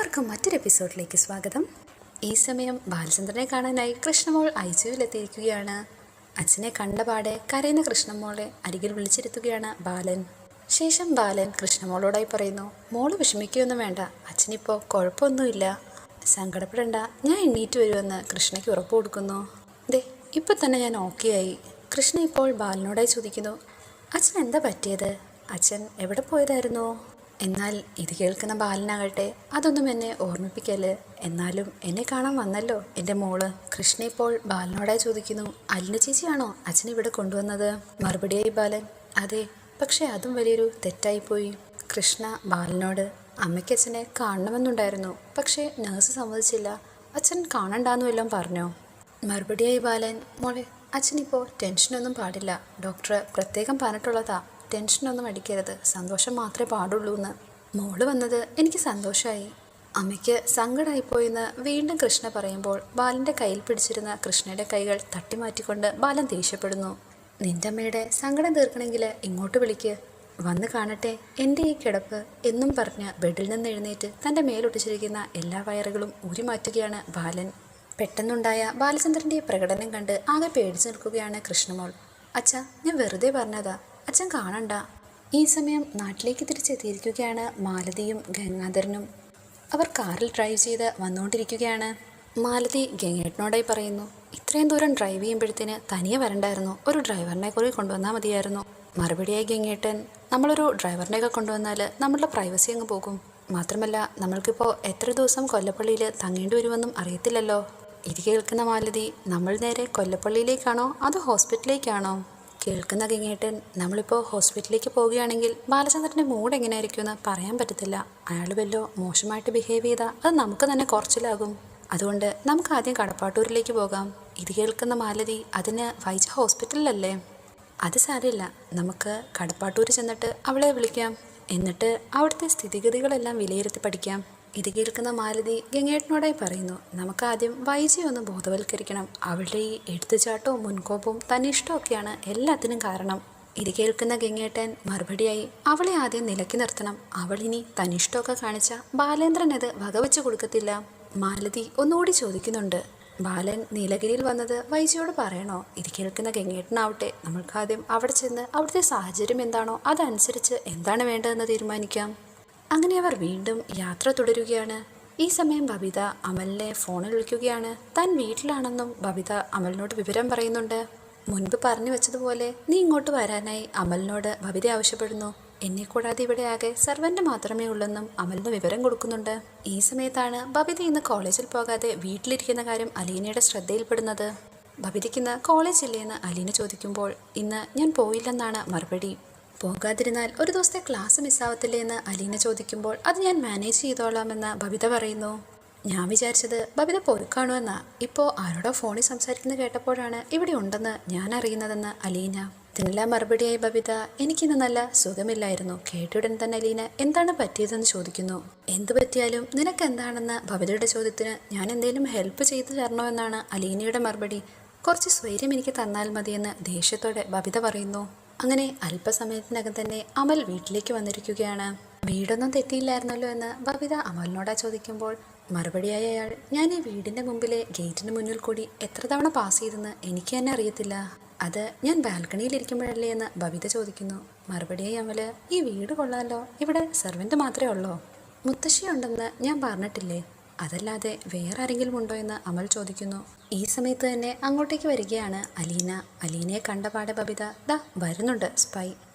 എല്ലാവർക്കും മറ്റൊരു എപ്പിസോഡിലേക്ക് സ്വാഗതം. ഈ സമയം ബാലചന്ദ്രനെ കാണാനായി കൃഷ്ണമോൾ ഐസിയുവിലെത്തിയിരിക്കുകയാണ്. അച്ഛനെ കണ്ടപാടെ കരയുന്ന കൃഷ്ണമോളെ അരികിൽ വിളിച്ചിരുത്തുകയാണ് ബാലൻ. ശേഷം ബാലൻ കൃഷ്ണമോളോടായി പറയുന്നു, മോള് വിഷമിക്കുകയൊന്നും വേണ്ട, അച്ഛനിപ്പോൾ കുഴപ്പമൊന്നുമില്ല, സങ്കടപ്പെടണ്ട, ഞാൻ എണ്ണീറ്റ് വരുമെന്ന് കൃഷ്ണയ്ക്ക് ഉറപ്പ് കൊടുക്കുന്നു. ദേ ഇപ്പം തന്നെ ഞാൻ ഓക്കെ ആയി. കൃഷ്ണ ഇപ്പോൾ ബാലനോടായി ചോദിക്കുന്നു, അച്ഛൻ എന്താ പറ്റിയത്? അച്ഛൻ എവിടെ പോയതായിരുന്നു? എന്നാൽ ഇത് കേൾക്കുന്ന ബാലനാകട്ടെ അതൊന്നും എന്നെ ഓർമ്മിപ്പിക്കല്, എന്നാലും എന്നെ കാണാൻ വന്നല്ലോ എൻ്റെ മോള്. കൃഷ്ണ ഇപ്പോൾ ബാലനോടായി ചോദിക്കുന്നു, അലിന ചേച്ചിയാണോ അച്ഛൻ ഇവിടെ കൊണ്ടുവന്നത്? മറുപടിയായി ബാലൻ, അതെ, പക്ഷെ അതും വലിയൊരു തെറ്റായിപ്പോയി. കൃഷ്ണ ബാലനോട്, അമ്മയ്ക്ക് അച്ഛനെ കാണണമെന്നുണ്ടായിരുന്നു, പക്ഷേ നഴ്സ് സമ്മതിച്ചില്ല, അച്ഛൻ കാണണ്ടാന്ന് വല്ലതും പറഞ്ഞോ? മറുപടിയായി ബാലൻ, മോളെ അച്ഛനിപ്പോൾ ടെൻഷനൊന്നും പാടില്ല, ഡോക്ടർ പ്രത്യേകം പറഞ്ഞിട്ടുള്ളതാ, ടെൻഷനൊന്നും അടിക്കരുത്, സന്തോഷം മാത്രമേ പാടുള്ളൂ എന്ന്. മോള് വന്നത് എനിക്ക് സന്തോഷമായി. അമ്മയ്ക്ക് സങ്കടമായിപ്പോയെന്ന് വീണ്ടും കൃഷ്ണ പറയുമ്പോൾ ബാലൻ്റെ കയ്യിൽ പിടിച്ചിരുന്ന കൃഷ്ണയുടെ കൈകൾ തട്ടിമാറ്റിക്കൊണ്ട് ബാലൻ ദേഷ്യപ്പെടുന്നു. നിൻ്റെ അമ്മയുടെ സങ്കടം തീർക്കണമെങ്കിൽ ഇങ്ങോട്ട് വിളിക്ക്, വന്ന് കാണട്ടെ എൻ്റെ ഈ കിടപ്പ് എന്നും പറഞ്ഞ് ബെഡിൽ നിന്ന് എഴുന്നേറ്റ് തൻ്റെ മേലൊട്ടിച്ചിരിക്കുന്ന എല്ലാ വയറുകളും ഊരി മാറ്റുകയാണ് ബാലൻ. പെട്ടെന്നുണ്ടായ ബാലചന്ദ്രൻ്റെ പ്രകടനം കണ്ട് ആകെ പേടിച്ചു നിൽക്കുകയാണ് കൃഷ്ണമോൾ. അച്ഛാ, ഞാൻ വെറുതെ പറഞ്ഞതാ, അച്ഛൻ കാണണ്ട. ഈ സമയം നാട്ടിലേക്ക് തിരിച്ചെത്തിയിരിക്കുകയാണ് മാലതിയും ഗംഗാധരനും. അവർ കാറിൽ ഡ്രൈവ് ചെയ്ത് വന്നുകൊണ്ടിരിക്കുകയാണ്. മാലതി ഗംഗേട്ടനോടായി പറയുന്നു, ഇത്രയും ദൂരം ഡ്രൈവ് ചെയ്യുമ്പോഴത്തേന് തനിയെ വരണ്ടായിരുന്നു, ഒരു ഡ്രൈവറിനെ കൂടി കൊണ്ടുവന്നാൽ മതിയായിരുന്നു. മറുപടിയായി ഗംഗേട്ടൻ, നമ്മളൊരു ഡ്രൈവറിനെയൊക്കെ കൊണ്ടുവന്നാൽ നമ്മളുടെ പ്രൈവസി അങ്ങ് പോകും, മാത്രമല്ല നമ്മൾക്കിപ്പോൾ എത്ര ദിവസം കൊല്ലപ്പള്ളിയിൽ തങ്ങേണ്ടി വരുമെന്നും അറിയത്തില്ലല്ലോ. ഇത് കേൾക്കുന്ന മാലതി, നമ്മൾ നേരെ കൊല്ലപ്പള്ളിയിലേക്കാണോ അതോ ഹോസ്പിറ്റലിലേക്കാണോ? കേൾക്കുന്ന ഗംഗേട്ടൻ, നമ്മളിപ്പോൾ ഹോസ്പിറ്റലിലേക്ക് പോവുകയാണെങ്കിൽ ബാലചന്ദ്രൻ്റെ മൂഡ് എങ്ങനെയായിരിക്കുമെന്ന് പറയാൻ പറ്റത്തില്ല, അയാൾ വല്ലോ മോശമായിട്ട് ബിഹേവ് ചെയ്താൽ അത് നമുക്ക് തന്നെ കുറച്ചിലാകും, അതുകൊണ്ട് നമുക്ക് ആദ്യം കടപ്പാട്ടൂരിലേക്ക് പോകാം. ഇത് കേൾക്കുന്ന മാലതി, അതിന് വൈജ ഹോസ്പിറ്റലിലല്ലേ? അത് സാരമില്ല, നമുക്ക് കടപ്പാട്ടൂർ ചെന്നിട്ട് അവളെ വിളിക്കാം, എന്നിട്ട് അവിടുത്തെ സ്ഥിതിഗതികളെല്ലാം വിലയിരുത്തി പഠിക്കാം. ഇത് കേൾക്കുന്ന മാലതി ഗംഗേട്ടനോടായി പറയുന്നു, നമുക്കാദ്യം വൈജയെ ഒന്ന് ബോധവൽക്കരിക്കണം, അവളുടെ ഈ എടുത്തുചാട്ടവും മുൻകോപ്പവും തന്നിഷ്ടമൊക്കെയാണ് എല്ലാത്തിനും കാരണം. ഇത് കേൾക്കുന്ന ഗംഗേട്ടൻ മറുപടിയായി, അവളെ ആദ്യം നിലയ്ക്ക് നിർത്തണം, അവളിനി തന്നിഷ്ടമൊക്കെ കാണിച്ചാൽ ബാലേന്ദ്രൻ അത് വകവെച്ച് കൊടുക്കത്തില്ല. മാലതി ഒന്നുകൂടി ചോദിക്കുന്നുണ്ട്, ബാലൻ നീലഗിരിയിൽ വന്നത് വൈജയോട് പറയണോ? ഇത് കേൾക്കുന്ന ഗംഗേട്ടനാവട്ടെ, നമ്മൾക്കാദ്യം അവിടെ ചെന്ന് അവിടുത്തെ സാഹചര്യം എന്താണോ അതനുസരിച്ച് എന്താണ് വേണ്ടതെന്ന് തീരുമാനിക്കാം. അങ്ങനെ അവർ വീണ്ടും യാത്ര തുടരുകയാണ്. ഈ സമയം ബബിത അമലിനെ ഫോണിൽ വിളിക്കുകയാണ്. താൻ വീട്ടിലാണെന്നും ബബിത അമലിനോട് വിവരം പറയുന്നുണ്ട്. മുൻപ് പറഞ്ഞു വെച്ചതുപോലെ നീ ഇങ്ങോട്ട് വരാനായി അമലിനോട് ബബിത ആവശ്യപ്പെടുന്നു. എന്നെ കൂടാതെ ഇവിടെ ആകെ സെർവൻ്റ് മാത്രമേ ഉള്ളെന്നും അമലിന് വിവരം കൊടുക്കുന്നുണ്ട്. ഈ സമയത്താണ് ബബിത ഇന്ന് കോളേജിൽ പോകാതെ വീട്ടിലിരിക്കുന്ന കാര്യം അലീനയുടെ ശ്രദ്ധയിൽപ്പെടുന്നത്. ബബിതയ്ക്കിന്ന് കോളേജ് ഇല്ലേന്ന് അലീന ചോദിക്കുമ്പോൾ ഇന്ന് ഞാൻ പോയില്ലെന്നാണ് മറുപടി. പോകാതിരുന്നാൽ ഒരു ദിവസത്തെ ക്ലാസ് മിസ്സാവത്തില്ലേ എന്ന് അലീന ചോദിക്കുമ്പോൾ അത് ഞാൻ മാനേജ് ചെയ്തോളാമെന്ന് ബബിത പറയുന്നു. ഞാൻ വിചാരിച്ചത് ബബിത പോയി കാണുമെന്നാ, ഇപ്പോൾ ആരോടോ ഫോണിൽ സംസാരിക്കുന്നത് കേട്ടപ്പോഴാണ് ഇവിടെ ഉണ്ടെന്ന് ഞാൻ അറിയുന്നതെന്ന് അലീന. ഇതിനെല്ലാം മറുപടിയായി ബബിത, എനിക്കിന്ന് നല്ല സുഖമില്ലായിരുന്നു. കേട്ടുടൻ തന്നെ അലീന എന്താണ് പറ്റിയതെന്ന് ചോദിക്കുന്നു. എന്തു പറ്റിയാലും നിനക്ക് എന്താണെന്ന് ബബിതയുടെ ചോദ്യത്തിന് ഞാൻ എന്തെങ്കിലും ഹെൽപ്പ് ചെയ്തു തരണോ എന്നാണ് അലീനയുടെ മറുപടി. കുറച്ച് സ്വൈര്യം എനിക്ക് തന്നാൽ മതിയെന്ന് ദേഷ്യത്തോടെ ബബിത പറയുന്നു. അങ്ങനെ അല്പസമയത്തിനകം തന്നെ അമൽ വീട്ടിലേക്ക് വന്നിരിക്കുകയാണ്. വീടൊന്നും തെറ്റിയില്ലായിരുന്നല്ലോ എന്ന് ബബിത അമലിനോടാ ചോദിക്കുമ്പോൾ മറുപടിയായ അയാൾ, ഞാൻ ഈ വീടിൻ്റെ മുമ്പിലെ ഗേറ്റിന് മുന്നിൽ കൂടി എത്ര തവണ പാസ് ചെയ്തെന്ന് എനിക്ക് തന്നെ അറിയത്തില്ല, അത് ഞാൻ ബാൽക്കണിയിലിരിക്കുമ്പോഴല്ലേ എന്ന് ബബിത ചോദിക്കുന്നു. മറുപടിയായി അമല്, ഈ വീട് കൊള്ളാമല്ലോ, ഇവിടെ സെർവൻ്റ് മാത്രമേ ഉള്ളോ? മുത്തശ്ശിയുണ്ടെന്ന് ഞാൻ പറഞ്ഞിട്ടില്ലേ, അതല്ലാതെ വേറെ ആരെങ്കിലും ഉണ്ടോ എന്ന് അമൽ ചോദിക്കുന്നു. ഈ സമയത്ത് തന്നെ അങ്ങോട്ടേക്ക് വരികയാണ് അലീന. അലീനയെ കണ്ടപാടെ ബബിത, ദാ വരുന്നുണ്ട് സ്പൈ.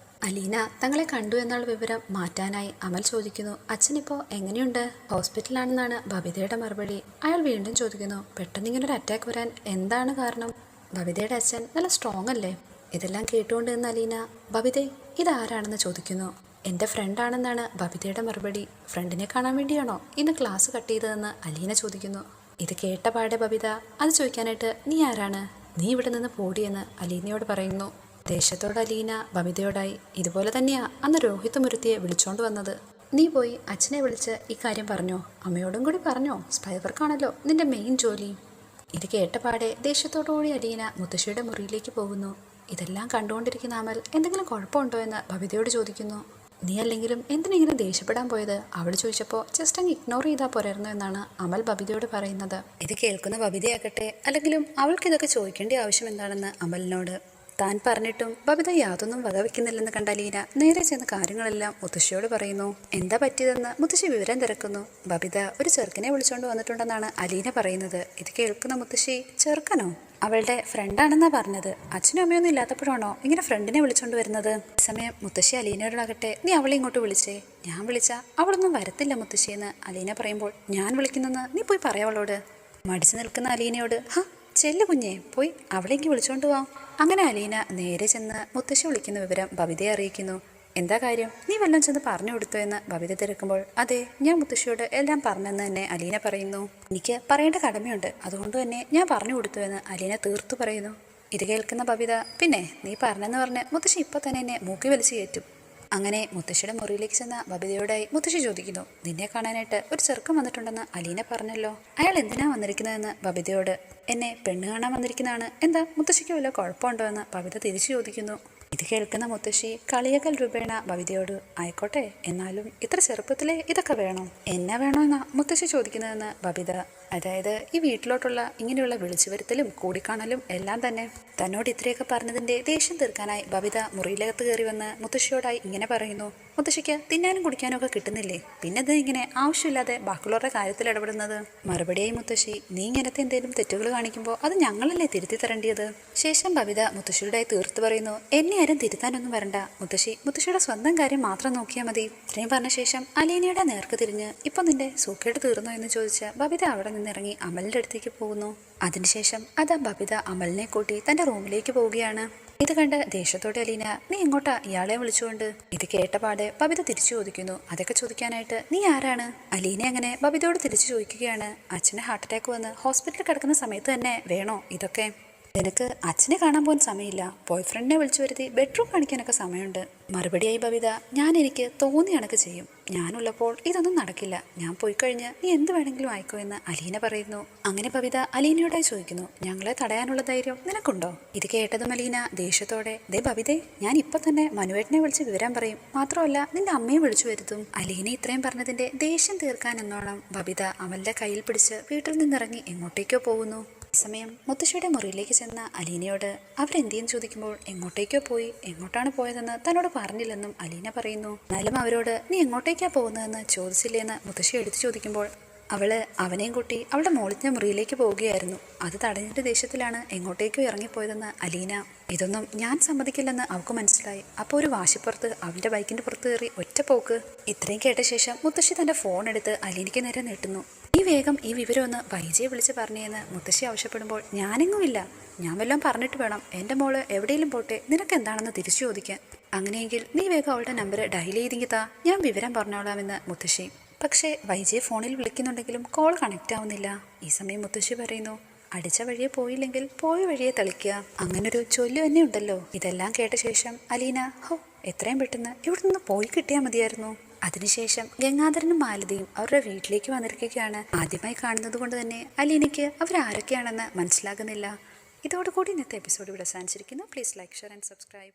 അലീന തങ്ങളെ കണ്ടു എന്നുള്ള വിവരം മാറ്റാനായി അമൽ ചോദിക്കുന്നു, അച്ഛനിപ്പോൾ എങ്ങനെയുണ്ട്? ഹോസ്പിറ്റലാണെന്നാണ് ബബിതയുടെ മറുപടി. അയാൾ വീണ്ടും ചോദിക്കുന്നു, പെട്ടെന്ന് ഇങ്ങനൊരു അറ്റാക്ക് വരാൻ എന്താണ് കാരണം? ബബിതയുടെ അച്ഛൻ നല്ല സ്ട്രോങ് അല്ലേ? ഇതെല്ലാം കേട്ടുകൊണ്ട് നിന്ന് അലീന, ബബിതേ ഇതാരാണെന്ന് ചോദിക്കുന്നു. എൻ്റെ ഫ്രണ്ടാണെന്നാണ് ബബിതയുടെ മറുപടി. ഫ്രണ്ടിനെ കാണാൻ വേണ്ടിയാണോ ഇന്ന് ക്ലാസ് കട്ട് ചെയ്തതെന്ന് അലീന ചോദിക്കുന്നു. ഇത് കേട്ട പാടെ ബബിത, അത് ചോദിക്കാനായിട്ട് നീ ആരാണ്? നീ ഇവിടെ നിന്ന് പോടിയെന്ന് അലീനയോട് പറയുന്നു. ദേശത്തോട് അലീന ബബിതയോടായി, ഇതുപോലെ തന്നെയാ അന്ന് രോഹിത് മുരുത്തിയെ വിളിച്ചോണ്ട് വന്നത്. നീ പോയി അച്ഛനെ വിളിച്ച് ഈ കാര്യം പറഞ്ഞോ? അമ്മയോടും കൂടി പറഞ്ഞോ? സ്പൈ വർക്കാണല്ലോ നിന്റെ മെയിൻ ജോലി. ഇത് കേട്ട പാടെ ദേഷ്യത്തോടുകൂടി അലീന മുത്തശ്ശിയുടെ മുറിയിലേക്ക് പോകുന്നു. ഇതെല്ലാം കണ്ടുകൊണ്ടിരിക്കുന്ന അമൽ എന്തെങ്കിലും കുഴപ്പമുണ്ടോ എന്ന് ബബിതയോട് ചോദിക്കുന്നു. നീ അല്ലെങ്കിലും എന്തിനിങ്ങനെ ദേഷ്യപ്പെടാൻ പോയത്? അവൾ ചോദിച്ചപ്പോൾ ജസ്റ്റ് അങ്ങ് ഇഗ്നോർ ചെയ്താൽ പോരായിരുന്നു എന്നാണ് അമൽ ബബിതയോട് പറയുന്നത്. ഇത് കേൾക്കുന്ന ബബിതയാകട്ടെ അല്ലെങ്കിലും അവൾക്കിതൊക്കെ ചോദിക്കേണ്ട ആവശ്യം എന്താണെന്ന് അമലിനോട്. താൻ പറഞ്ഞിട്ടും ബബിത യാതൊന്നും വകവെക്കുന്നില്ലെന്ന് കണ്ട അലീന നേരെ ചെന്ന് കാര്യങ്ങളെല്ലാം മുത്തശ്ശിയോട് പറയുന്നു. എന്താ പറ്റിയതെന്ന് മുത്തശ്ശി വിവരം തിരക്കുന്നു. ബബിത ഒരു ചെറുക്കനെ വിളിച്ചുകൊണ്ട് വന്നിട്ടുണ്ടെന്നാണ് അലീന പറയുന്നത്. ഇത് കേൾക്കുന്ന മുത്തശ്ശി, ചെറുക്കനോ? അവളുടെ ഫ്രണ്ടാണെന്നാ പറഞ്ഞത്. അച്ഛനും അമ്മയൊന്നും ഇല്ലാത്തപ്പോഴാണോ ഇങ്ങനെ ഫ്രണ്ടിനെ വിളിച്ചോണ്ട് വരുന്നത്? സമയം മുത്തശ്ശി അലീനയോടാകട്ടെ, നീ അവളെ ഇങ്ങോട്ട് വിളിച്ചേ. ഞാൻ വിളിച്ചാ അവളൊന്നും വരത്തില്ല മുത്തശ്ശിയെന്ന് അലീന പറയുമ്പോൾ, ഞാൻ വിളിക്കുന്നെന്ന് നീ പോയി പറയാവളോട്. മടിച്ചു നിൽക്കുന്ന അലീനയോട്, ചെല്ലു കുഞ്ഞെ, പോയി അവളെങ്കിൽ വിളിച്ചോണ്ട് പോവാം. അങ്ങനെ അലീന നേരെ ചെന്ന് മുത്തശ്ശി വിളിക്കുന്ന വിവരം ബബിതയെ അറിയിക്കുന്നു. എന്താ കാര്യം? നീ വല്ലതും ചെന്ന് പറഞ്ഞു കൊടുത്തു എന്ന് ബബിത തിരക്കുമ്പോൾ, അതെ, ഞാൻ മുത്തശ്ശിയോട് എല്ലാം പറഞ്ഞെന്ന് തന്നെ അലീന പറയുന്നു. എനിക്ക് പറയേണ്ട കടമയുണ്ട്, അതുകൊണ്ട് തന്നെ ഞാൻ പറഞ്ഞു കൊടുത്തു എന്ന് അലീന തീർത്തു പറയുന്നു. ഇത് കേൾക്കുന്ന ബബിത, പിന്നെ നീ പറഞ്ഞെന്ന് പറഞ്ഞ് മുത്തശ്ശി ഇപ്പൊ തന്നെ എന്നെ മൂക്കി വലിച്ചു കയറ്റും. അങ്ങനെ മുത്തശ്ശിയുടെ മുറിയിലേക്ക് ചെന്ന ബബിതയോടായി മുത്തശ്ശി ചോദിക്കുന്നു, നിന്നെ കാണാനായിട്ട് ഒരു ചെറുക്കൻ വന്നിട്ടുണ്ടെന്ന് അലീന പറഞ്ഞല്ലോ, അയാൾ എന്തിനാ വന്നിരിക്കുന്നതെന്ന് ബബിതയോട്. എന്നെ പെണ്ണ് കാണാൻ വന്നിരിക്കുന്നതാണ്, എന്താ മുത്തശ്ശിക്ക് വല്ല കുഴപ്പമുണ്ടോ എന്ന് ബബിത തിരിച്ചു ചോദിക്കുന്നു. ഇത് കേൾക്കുന്ന മുത്തശ്ശി കളിയകൽ രൂപേണ ബബിതയോട്, ആയിക്കോട്ടെ, എന്നാലും ഇത്ര ചെറുപ്പത്തിലെ ഇതൊക്കെ വേണോ? എന്നാ വേണോന്നാ മുത്തശ്ശി ചോദിക്കുന്നതെന്ന് ബബിത. അതായത് ഈ വീട്ടിലോട്ടുള്ള ഇങ്ങനെയുള്ള വിളിച്ചു വരുത്തലും കൂടിക്കാണലും എല്ലാം തന്നെ. തന്നോട് ഇത്രയൊക്കെ പറഞ്ഞതിന്റെ ദേഷ്യം തീർക്കാനായി ബബിത മുറിയിലകത്ത് കയറി വന്ന് മുത്തശ്ശിയോടായി ഇങ്ങനെ പറയുന്നു. മുത്തശ്ശിക്ക് തിന്നാനും കുടിക്കാനും ഒക്കെ കിട്ടുന്നില്ലേ? പിന്നെ ഇത് ഇങ്ങനെ ആവശ്യമില്ലാതെ ബാക്കിയുള്ളവരുടെ കാര്യത്തിൽ ഇടപെടുന്നത്? മറുപടിയായി മുത്തശ്ശി, നീ ഇങ്ങനത്തെ എന്തെങ്കിലും തെറ്റുകൾ കാണിക്കുമ്പോൾ അത് ഞങ്ങളല്ലേ തിരുത്തി തരേണ്ടിയത്? ശേഷം ബബിത മുത്തശ്ശിയോടായി തീർത്തു പറയുന്നു, എന്നെ ആരും തിരുത്താനൊന്നും വരണ്ട. മുത്തശ്ശിയുടെ സ്വന്തം കാര്യം മാത്രം നോക്കിയാൽ മതി. ഇത്രയും പറഞ്ഞ ശേഷം അലീനയുടെ നേർക്ക് തിരിഞ്ഞ്, ഇപ്പൊ നിന്റെ സൂക്കേട് തീർന്നോ എന്ന് ചോദിച്ച് ബബിത അവിടെ നിന്നിറങ്ങി അമലിന്റെ അടുത്തേക്ക് പോകുന്നു. അതിനുശേഷം അതാ ബബിത അമലിനെ കൂട്ടി തന്റെ റൂമിലേക്ക് പോവുകയാണ്. ഇത് കണ്ട് ദേഷ്യത്തോടെ അലീന, നീ എങ്ങോട്ടാ ഇയാളെ വിളിച്ചുകൊണ്ട്? ഇത് കേട്ടപാടെ ബബിത തിരിച്ചു ചോദിക്കുന്നു, അതൊക്കെ ചോദിക്കാനായിട്ട് നീ ആരാണ്? അലീന അങ്ങനെ ബബിതയോട് തിരിച്ചു ചോദിക്കുകയാണ്, അച്ഛന് ഹാർട്ട് അറ്റാക്ക് വന്ന് ഹോസ്പിറ്റലിൽ കിടക്കുന്ന സമയത്ത് തന്നെ വേണോ ഇതൊക്കെ? നിനക്ക് അച്ഛനെ കാണാൻ പോകാൻ സമയമില്ല, ബോയ് ഫ്രണ്ടിനെ വിളിച്ചു വരുത്തി ബെഡ്റൂം കാണിക്കാനൊക്കെ സമയമുണ്ട്. മറുപടിയായി ബബിത, എനിക്ക് തോന്നിയ കണക്ക് ചെയ്യും. ഞാനുള്ളപ്പോൾ ഇതൊന്നും നടക്കില്ല. ഞാൻ പോയി കഴിഞ്ഞ് നീ എന്ത് വേണമെങ്കിലും ആയിക്കോ എന്ന് അലീന പറയുന്നു. അങ്ങനെ ബബിത അലീനയോടായി ചോദിക്കുന്നു, ഞങ്ങളെ തടയാനുള്ള ധൈര്യം നിനക്കുണ്ടോ? ഇത് കേട്ടതും അലീന ദേഷ്യത്തോടെ, ദേ ബബിതേ, ഞാൻ ഇപ്പൊ തന്നെ മനുവേട്ടനെ വിളിച്ച് വിവരം പറയും, മാത്രമല്ല നിന്റെ അമ്മയെ വിളിച്ചു വരുത്തും. അലീന ഇത്രയും പറഞ്ഞതിന്റെ ദേഷ്യം തീർക്കാൻ എന്നോണം ബബിത അമലിന്റെ കയ്യിൽ പിടിച്ച് വീട്ടിൽ നിന്നിറങ്ങി എങ്ങോട്ടേക്കോ പോകുന്നു. സമയം മുത്തശ്ശിയുടെ മുറിയിലേക്ക് ചെന്ന അലീനയോട് അവരെന്തെന്ന് ചോദിക്കുമ്പോൾ, എങ്ങോട്ടേക്കോ പോയി, എങ്ങോട്ടാണ് പോയതെന്ന് തന്നോട് പറഞ്ഞില്ലെന്നും അലീന പറയുന്നു. എന്നാലും അവരോട് നീ എങ്ങോട്ടേക്കാ പോകുന്നതെന്ന് ചോദിച്ചില്ലേന്ന് മുത്തശ്ശി എടുത്തു ചോദിക്കുമ്പോൾ, അവള് അവനെയും കൂട്ടി അവളുടെ മോളിന്റെ മുറിയിലേക്ക് പോവുകയായിരുന്നു. അത് തടഞ്ഞിട്ട് ദേഷ്യത്തിലാണ് എങ്ങോട്ടേക്കോ ഇറങ്ങിപ്പോയതെന്ന് അലീന. ഇതൊന്നും ഞാൻ സമ്മതിക്കില്ലെന്ന് അവൾക്ക് മനസ്സിലായി. അപ്പോൾ ഒരു വാശിപ്പുറത്ത് അവളുടെ ബൈക്കിന്റെ പുറത്ത് കയറി ഒറ്റ പോക്ക്. ഇത്രയും കേട്ട ശേഷം മുത്തശ്ശി തന്റെ ഫോൺ എടുത്ത് അലീനയ്ക്ക് നേരെ നീട്ടുന്നു. ഈ വേഗം ഈ വിവരം ഒന്ന് വൈജയെ വിളിച്ച് പറഞ്ഞേന്ന് മുത്തശ്ശി ആവശ്യപ്പെടുമ്പോൾ, ഞാനെങ്ങുമില്ല, ഞാൻ വല്ലതും പറഞ്ഞിട്ട് വേണം എൻ്റെ മോള് എവിടെയെങ്കിലും പോട്ടെ, നിനക്ക് എന്താണെന്ന് തിരിച്ചു ചോദിക്കാൻ. അങ്ങനെയെങ്കിൽ നീ വേഗം അവളുടെ നമ്പർ ഡയൽ ചെയ്തെങ്കിൽ താ, ഞാൻ വിവരം പറഞ്ഞോളാമെന്ന് മുത്തശ്ശി. പക്ഷേ വൈജയെ ഫോണിൽ വിളിക്കുന്നുണ്ടെങ്കിലും കോൾ കണക്റ്റ് ആവുന്നില്ല. ഈ സമയം മുത്തശ്ശി പറയുന്നു, അടിച്ച വഴിയെ പോയില്ലെങ്കിൽ പോയ വഴിയെ തളിക്കുക, അങ്ങനൊരു ചൊല്ലു തന്നെ ഉണ്ടല്ലോ. ഇതെല്ലാം കേട്ട ശേഷം അലീന, എത്രയും പെട്ടെന്ന് ഇവിടെ നിന്ന് പോയി കിട്ടിയാൽ മതിയായിരുന്നു. അതിനുശേഷം ഗംഗാധരനും മാലതിയും അവരുടെ വീട്ടിലേക്ക് വന്നിരിക്കുകയാണ്. ആദ്യമായി കാണുന്നത് കൊണ്ട് തന്നെ അലീനയ്ക്ക് അവരാരൊക്കെയാണെന്ന് മനസ്സിലാകുന്നില്ല. ഇതോടുകൂടി ഇന്നത്തെ എപ്പിസോഡ് ഇവിടെ അവസാനിച്ചിരിക്കുന്നു. Please like, share and subscribe.